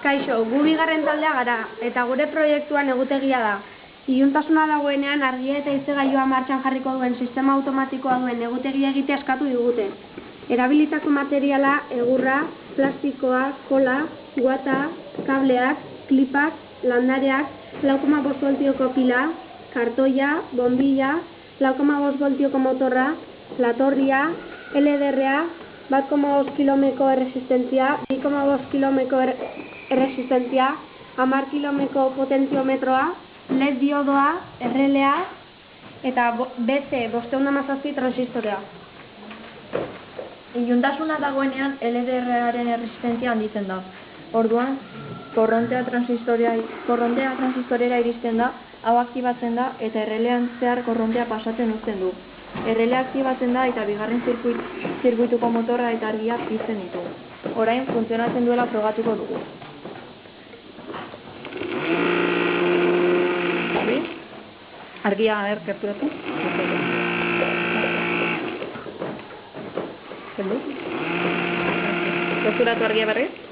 Kaixo, gu bigarren taldea gara, eta gure proiektuan egutegia da. Iluntasuna dagoenean argia eta haizegailua martxan jarriko duen sistema automatikoa duen egutegia egitea eskatu digute. Erabilitako materiala egurra, plastikoa, kola, guata, kableak, klipak, landareak, 4,5 voltioko pila, kartoia, bombilla, 4,5 voltioko motorra, latorria, LDR-a, 1,5 kilomeko erresistentzia, 2,5 kilomeko erresistentzia, 10 kilomeko potentiometroa, LED diodoa, RLA eta BC517 transistorea. Iluntasuna dagoenean LDR-aren erresistentzia handitzen da. Orduan, korrontea transistorera iristen da, hau aktibatzen da eta RLAan zehar korrontea pasatzen uzten du. RLA aktibatzen da eta bigarren zirkuituko motorra eta argia pizten ditu. Orain, funtzionatzen duela frogatuko dugu. Argia gerturatu. Gerturatu argia berriz.